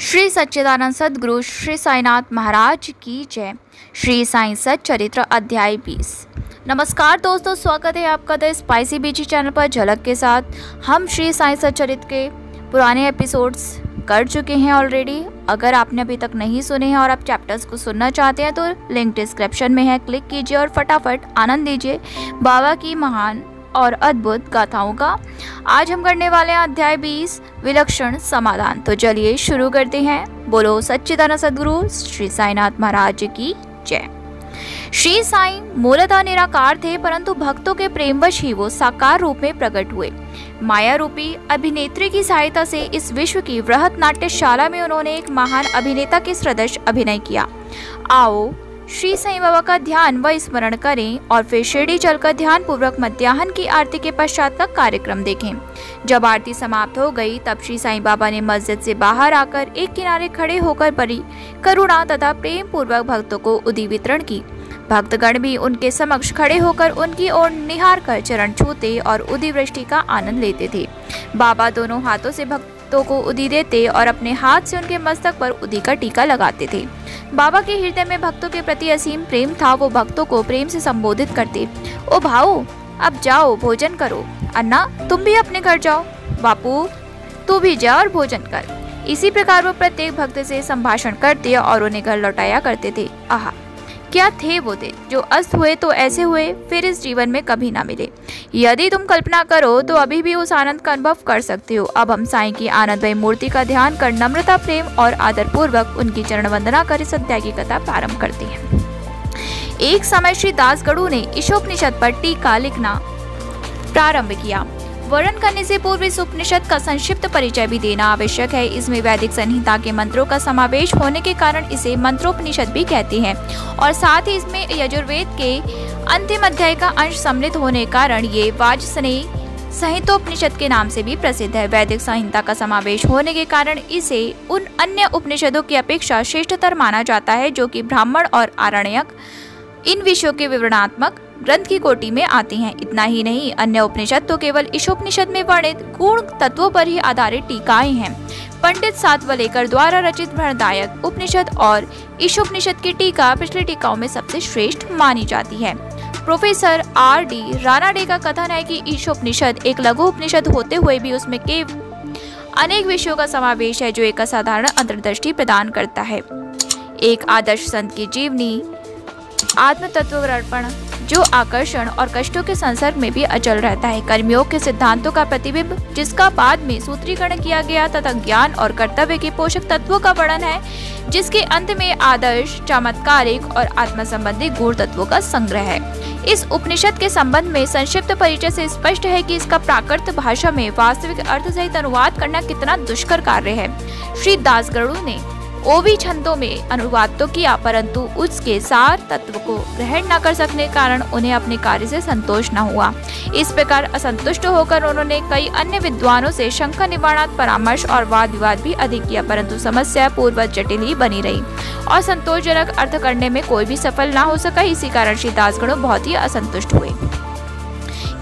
श्री सच्चिदानंद सद्गुरु श्री साईनाथ महाराज की जय। श्री साईं सच्चरित्र अध्याय 20। नमस्कार दोस्तों, स्वागत है आपका द स्पाइसी बीची चैनल पर। झलक के साथ हम श्री साईं सच्चरित्र के पुराने एपिसोड्स कर चुके हैं ऑलरेडी। अगर आपने अभी तक नहीं सुने हैं और आप चैप्टर्स को सुनना चाहते हैं तो लिंक डिस्क्रिप्शन में है, क्लिक कीजिए और फटाफट आनंद लीजिए बाबा की महान और अद्भुत गाथाओं का। आज हम करने वाले हैं अध्याय 20, विलक्षण समाधान। तो चलिए शुरू करते हैं। बोलो सच्चिदानंद सद्गुरु श्री साईनाथ महाराज की जय। श्री साईं मूलतः निराकार थे, परंतु भक्तों के प्रेमवश ही वो साकार रूप में प्रकट हुए। माया रूपी अभिनेत्री की सहायता से इस विश्व की वृहत नाट्यशाला में उन्होंने एक महान अभिनेता के सदृश अभिनय किया। आओ श्री साईं बाबा का ध्यान व स्मरण करें और फिर शिरडी चलकर ध्यान पूर्वक मध्याह्न की आरती के पश्चात का कार्यक्रम देखें। जब आरती समाप्त हो गई तब श्री साईं बाबा ने मस्जिद से बाहर आकर एक किनारे खड़े होकर बड़ी करुणा तथा प्रेम पूर्वक भक्तों को उदी वितरण की। भक्तगण भी उनके समक्ष खड़े होकर उनकी ओर निहार कर चरण छूते और उदी वृष्टि का आनंद लेते थे। बाबा दोनों हाथों से भक्तों को उदी देते और अपने हाथ से उनके मस्तक पर उदी का टीका लगाते थे। बाबा के हृदय में भक्तों के प्रति असीम प्रेम था। वो भक्तों को प्रेम से संबोधित करते, ओ भाऊ अब जाओ भोजन करो। अन्ना तुम भी अपने घर जाओ। बापू तू भी जा और भोजन कर। इसी प्रकार वो प्रत्येक भक्त से संभाषण करते और उन्हें घर लौटाया करते थे। आहा क्या थे वो दिन, जो अस्त हुए तो ऐसे हुए फिर इस जीवन में कभी ना मिले। यदि तुम कल्पना करो तो अभी भी उस आनंद का अनुभव कर सकते हो। अब हम साईं की आनंदमय मूर्ति का ध्यान कर नम्रता, प्रेम और आदर पूर्वक उनकी चरण वंदना कर इस अध्याय की कथा प्रारंभ करते हैं। एक समय श्री दासगढ़ु ने ईशोपनिषद पर टीका लिखना प्रारंभ किया। वर्णन करने से पूर्व इस उपनिषद का संक्षिप्त परिचय भी देना आवश्यक है। इसमें वैदिक संहिता के मंत्रों का समावेश होने के कारण इसे मंत्रोपनिषद भी कहते हैं और साथ ही इसमें यजुर्वेद के अंतिम अध्याय का अंश सम्मिलित होने के कारण ये वाजसनेयी संहितोपनिषद के नाम से भी प्रसिद्ध है। वैदिक संहिता का समावेश होने के कारण इसे उन अन्य उपनिषदों की अपेक्षा श्रेष्ठतर माना जाता है जो कि ब्राह्मण और आरण्यक इन विषयों के विवरणात्मक ग्रंथ की कोटि में आती हैं। इतना ही नहीं, अन्य उपनिषद तो केवल ईशोपनिषद में वर्णित गुण तत्वों पर ही आधारित टीकाएं हैं। पंडित सातवलेकर द्वारा रचित बृहदारण्यक उपनिषद और ईशोपनिषद की टीका पिछली टीकाओं में सबसे श्रेष्ठ मानी जाती है। Professor R.D. रानाडे का कथन है कि ईशोपनिषद एक लघु उपनिषद होते हुए भी उसमें अनेक विषयों का समावेश है जो एक असाधारण अंतर्दृष्टि प्रदान करता है। एक आदर्श संत की जीवनी, आत्म तत्वदर्पण जो आकर्षण और कष्टों के संसर्ग में भी अचल रहता है, कर्मयोग के सिद्धांतों का प्रतिबिंब जिसका बाद में सूत्रीकरण किया गया तथा ज्ञान और कर्तव्य के पोषक तत्वों का वर्णन है जिसके अंत में आदर्श, चमत्कारिक और आत्म संबंधी गुण तत्वों का संग्रह है। इस उपनिषद के संबंध में संक्षिप्त परिचय से स्पष्ट है कि इसका प्राकृत भाषा में वास्तविक अर्थ सहित अनुवाद करना कितना दुष्कर कार्य है। श्री दासगढ़ु ने ओवी छंदों में अनुवाद तो किया, परंतु उसके सार तत्व को ग्रहण न कर सकने के कारण उन्हें अपने कार्य से संतोष न हुआ। इस प्रकार असंतुष्ट होकर उन्होंने कई अन्य विद्वानों से शंका निवारणार्थ परामर्श और वाद विवाद भी अधिक किया, परंतु समस्या पूर्ववत जटिल ही बनी रही और संतोषजनक अर्थ करने में कोई भी सफल न हो सका। इसी कारण श्री दासगढ़ु बहुत ही असंतुष्ट हुए।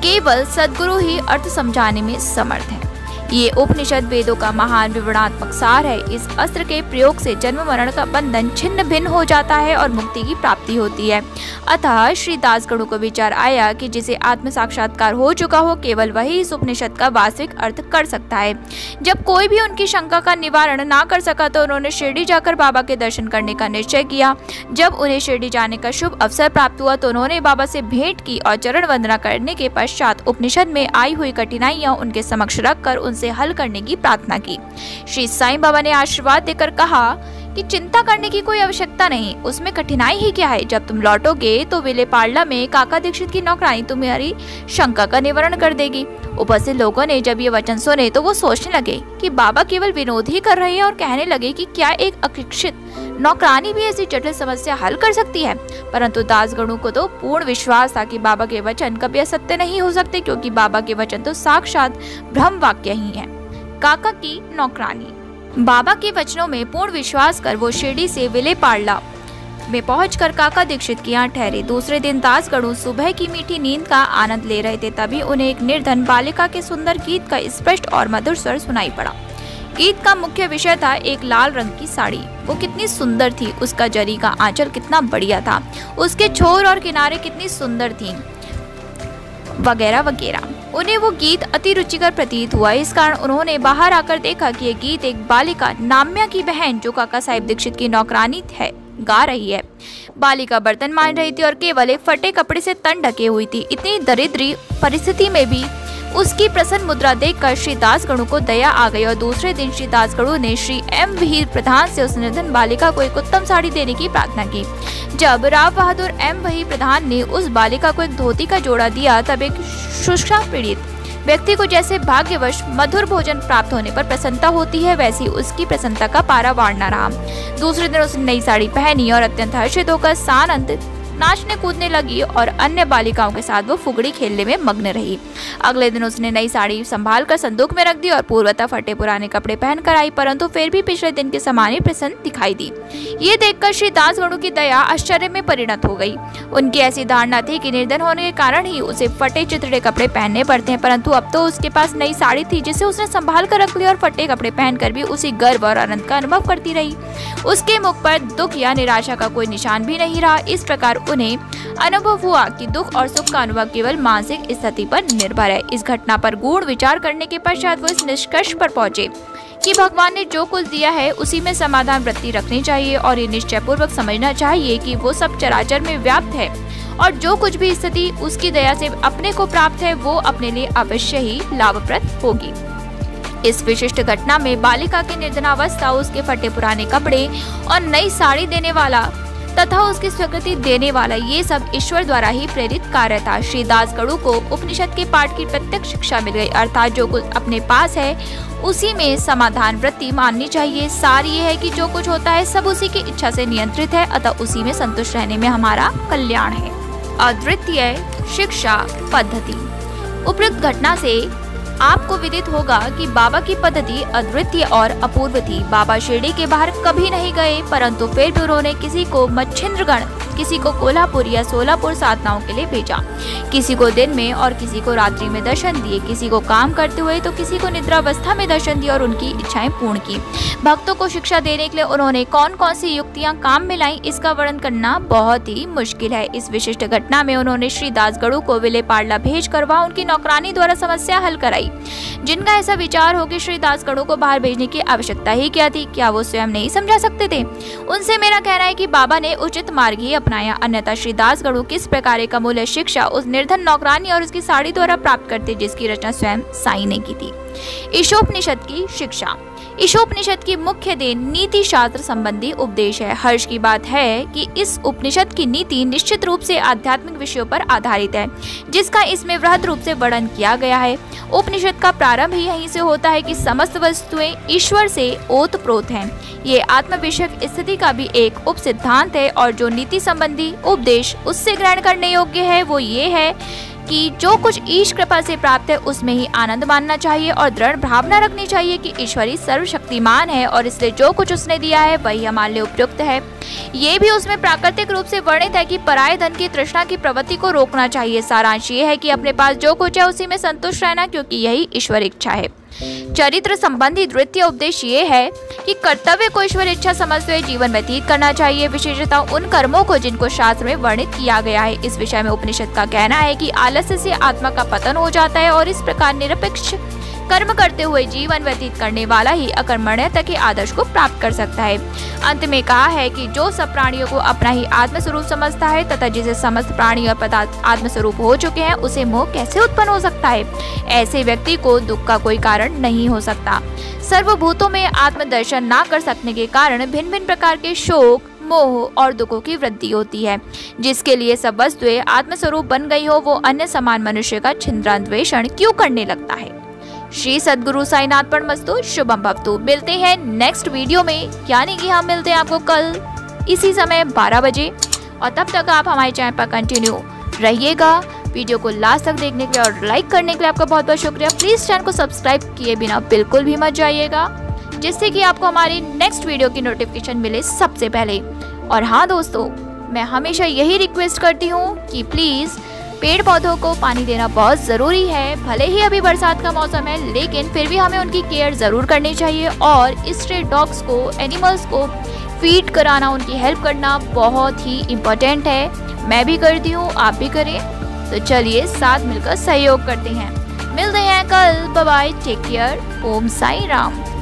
केवल सद्गुरु ही अर्थ समझाने में समर्थ है। ये उपनिषद वेदों का महान विवरणात्मक सार है। इस अस्त्र के प्रयोग से जन्म मरण का बंधन छिन्न भिन्न हो जाता है और मुक्ति की प्राप्ति होती है। अतः श्री दासगढ़ु को विचार आया कि जिसे आत्म साक्षात्कार हो चुका हो केवल वही इस उपनिषद का वास्तविक अर्थ कर सकता है। जब कोई भी उनकी शंका का निवारण ना कर सका तो उन्होंने शिरडी जाकर बाबा के दर्शन करने का निश्चय किया। जब उन्हें शिरडी जाने का शुभ अवसर प्राप्त हुआ तो उन्होंने बाबा से भेंट की और चरण वंदना करने के पश्चात उपनिषद में आई हुई कठिनाइयां उनके समक्ष रखकर उनसे हल करने की प्रार्थना की। श्री साईं बाबा ने आशीर्वाद देकर कहा कि चिंता करने की कोई आवश्यकता नहीं, उसमें कठिनाई ही क्या है। जब तुम लौटोगे तो विले पार्ला में काका दीक्षित की नौकरानी तुम्हारी शंका का निवारण कर देगी। उपस्थित लोगों ने जब ये वचन सुने तो वो सोचने लगे कि बाबा केवल विनोद ही कर रहे हैं और कहने लगे कि क्या एक अशिक्षित नौकरानी भी ऐसी जटिल समस्या हल कर सकती है। परंतु दासगढ़ु को तो पूर्ण विश्वास था कि बाबा के वचन कभी असत्य नहीं हो सकते, क्योंकि बाबा के वचन तो साक्षात ब्रह्म वाक्य ही है। काका की नौकरानी। बाबा के वचनों में पूर्ण विश्वास कर वो शिरडी से विले पार्ला में पहुंचकर काका दीक्षित के यहाँ ठहरे। दूसरे दिन दासगढ़ु सुबह की मीठी नींद का आनंद ले रहे थे, तभी उन्हें एक निर्धन बालिका के सुंदर गीत का स्पष्ट और मधुर स्वर सुनाई पड़ा। गीत का मुख्य विषय था एक लाल रंग की साड़ी, वो कितनी सुंदर थी, उसका जरी का आंचल कितना बढ़िया था, उसके छोर और किनारे कितनी सुंदर थीं, वगैरह वगैरह। उन्हें वो गीत अति रुचिकर प्रतीत हुआ। इस कारण उन्होंने बाहर आकर देखा कि ये गीत एक बालिका नाम्या की बहन, जो काका साहिब दीक्षित की नौकरानी है, गा रही है। बालिका बर्तन मान रही थी और केवल एक फटे कपड़े से तन ढके हुई थी। इतनी दरिद्री परिस्थिति में भी उसकी प्रसन्न मुद्रा देखकर श्री दासगणु को दया आ गई और दूसरे दिन श्री दासगणु ने श्री एम वीर प्रधान से उस निर्धन बालिका को एक उत्तम साड़ी देने की प्रार्थना की। जब राव बहादुर एम वही प्रधान ने उस बालिका को एक धोती का जोड़ा दिया, तब एक शुष्का पीड़ित व्यक्ति को जैसे भाग्यवश मधुर भोजन प्राप्त होने पर प्रसन्नता होती है, वैसी उसकी प्रसन्नता का पारावार न रहा। दूसरे दिन उसने नई साड़ी पहनी और अत्यंत हर्षित होकर सानंद नाचने कूदने लगी और अन्य बालिकाओं के साथ वो फुगड़ी खेलने में मग्न रही। अगले दिन उसने नई साड़ी संभाल कर संदूक में रख दी और पूर्वतः फटे पुराने कपड़े पहनकर आई, परंतु फिर भी पिछले दिन के समान ही प्रसन्न दिखाई दी। ये देखकर श्री दासगणु की दया आश्चर्य में परिणत हो गई। उनकी ऐसी धारणा थी कि निर्धन होने के कारण ही उसे फटे चिथड़े कपड़े पहनने पड़ते हैं, परंतु अब तो उसके पास नई साड़ी थी जिसे उसने संभाल कर रख लिया और फटे कपड़े पहनकर भी उसी गर्व और आनंद का अनुभव करती रही। उसके मुख पर दुख या निराशा का कोई निशान भी नहीं रहा। इस प्रकार उन्हें अनुभव हुआ कि दुख और सुख का अनुभव केवल मानसिक स्थिति पर निर्भर है। इस घटना पर गूढ़ विचार करने के पश्चात वो इस निष्कर्ष पर पहुंचे कि भगवान ने जो कुछ दिया है उसी में समाधान वृत्ति रखनी चाहिए और ये निश्चय पूर्वक समझना चाहिए कि वो सब चराचर में व्याप्त है और जो कुछ भी स्थिति उसकी दया से अपने को प्राप्त है वो अपने लिए अवश्य ही लाभप्रद होगी। इस विशिष्ट घटना में बालिका की निर्धनावस्था, उसके फटे पुराने कपड़े और नई साड़ी देने वाला तथा उसकी स्वीकृति देने वाला, ये सब ईश्वर द्वारा ही प्रेरित कार्य था। श्री दासगणु को उपनिषद के पाठ की प्रत्यक्ष शिक्षा मिल गई, अर्थात जो कुछ अपने पास है उसी में समाधान वृत्ति माननी चाहिए। सार ये है कि जो कुछ होता है सब उसी की इच्छा से नियंत्रित है, अतः उसी में संतुष्ट रहने में हमारा कल्याण है। अद्वितीय शिक्षा पद्धति। उपयुक्त घटना से आपको विदित होगा कि बाबा की पद्धति अद्वितीय और अपूर्व थी। बाबा शिरडी के बाहर कभी नहीं गए, परंतु फिर भी उन्होंने किसी को मच्छिंद्रगढ़, किसी को कोल्हापुर या सोलापुर साधनाओं के लिए भेजा। किसी को दिन में और किसी को रात्रि में दर्शन दिए, किसी को काम करते हुए तो किसी को निद्रावस्था में दर्शन दिया और उनकी इच्छाएं पूर्ण की। भक्तों को शिक्षा देने के लिए उन्होंने कौन कौन सी युक्तियां काम में लाई, इसका वर्णन करना बहुत ही मुश्किल है। इस विशिष्ट घटना में उन्होंने श्री दासगणु को विले पार्ला भेज कर वहां उनकी नौकरानी द्वारा समस्या हल कराई। जिनका ऐसा विचार हो कि श्री दासगणु को बाहर भेजने की आवश्यकता ही क्या थी, क्या वो स्वयं नहीं समझा सकते थे? उनसे मेरा कहना है कि बाबा ने उचित मार्ग ही अपनाया, अन्यथा श्री दासगणु किस प्रकार एक अमूल्य शिक्षा उस निर्धन नौकरानी और उसकी साड़ी द्वारा प्राप्त करते, जिसकी रचना स्वयं साईं ने की थी। ईशोपनिषद की शिक्षा। ईशोपनिषद की मुख्य देन नीति शास्त्र संबंधी उपदेश है। हर्ष की बात है कि इस उपनिषद की नीति निश्चित रूप से आध्यात्मिक विषयों पर आधारित है, जिसका इसमें वृहद रूप से वर्णन किया गया है। उपनिषद का प्रारंभ ही यहीं से होता है कि समस्त वस्तुएं ईश्वर से ओतप्रोत हैं। ये आत्म विषयक स्थिति का भी एक उप सिद्धांत है और जो नीति संबंधी उपदेश उससे ग्रहण करने योग्य है वो ये है कि जो कुछ ईश कृपा से प्राप्त है उसमें ही आनंद मानना चाहिए और दृढ़ भावना रखनी चाहिए कि ईश्वर ही सर्वशक्तिमान है और इसलिए जो कुछ उसने दिया है वही हमारे लिए उपयुक्त है। ये भी उसमें प्राकृतिक रूप से वर्णित है कि पराये धन की तृष्णा की प्रवृत्ति को रोकना चाहिए। सारांश ये है कि अपने पास जो कुछ है उसी में संतुष्ट रहना, क्योंकि यही ईश्वर इच्छा है। चरित्र संबंधी द्वितीय उपदेश ये है कि कर्तव्य को ईश्वर इच्छा समझते हुए जीवन व्यतीत करना चाहिए, विशेषतः उन कर्मों को जिनको शास्त्र में वर्णित किया गया है। इस विषय में उपनिषद का कहना है कि आलस्य से आत्मा का पतन हो जाता है और इस प्रकार निरपेक्ष कर्म करते हुए जीवन व्यतीत करने वाला ही अकर्मण्यता के आदर्श को प्राप्त कर सकता है। अंत में कहा है कि जो सब प्राणियों को अपना ही आत्मस्वरूप समझता है तथा जिसे समस्त प्राणी और पदार्थ आत्मस्वरूप हो चुके हैं, उसे मोह कैसे उत्पन्न हो सकता है? ऐसे व्यक्ति को दुख का कोई कारण नहीं हो सकता। सर्वभूतों में आत्मदर्शन न कर सकने के कारण भिन्न भिन्न प्रकार के शोक, मोह और दुखों की वृद्धि होती है। जिसके लिए सब वस्तुएं आत्मस्वरूप बन गई हो, वो अन्य समान मनुष्य का छिंद्रान्वेषण क्यों करने लगता है? श्री सद्गुरु साईनाथ प्रणमस्तु। शुभम भवतु। मिलते हैं नेक्स्ट वीडियो में, यानी कि हम मिलते हैं आपको कल इसी समय 12 बजे, और तब तक आप हमारे चैनल पर कंटिन्यू रहिएगा। वीडियो को लास्ट तक देखने के लिए और लाइक करने के लिए आपका बहुत बहुत शुक्रिया। प्लीज़ चैनल को सब्सक्राइब किए बिना बिल्कुल भी मत जाइएगा, जिससे कि आपको हमारी नेक्स्ट वीडियो की नोटिफिकेशन मिले सबसे पहले। और हाँ दोस्तों, मैं हमेशा यही रिक्वेस्ट करती हूँ कि प्लीज़ पेड़ पौधों को पानी देना बहुत ज़रूरी है। भले ही अभी बरसात का मौसम है, लेकिन फिर भी हमें उनकी केयर ज़रूर करनी चाहिए। और स्ट्रे डॉग्स को, एनिमल्स को फीड कराना, उनकी हेल्प करना बहुत ही इम्पोर्टेंट है। मैं भी करती हूँ, आप भी करें। तो चलिए साथ मिलकर सहयोग करते हैं। मिलते हैं कल। Bye bye, take care. Om Sai Ram.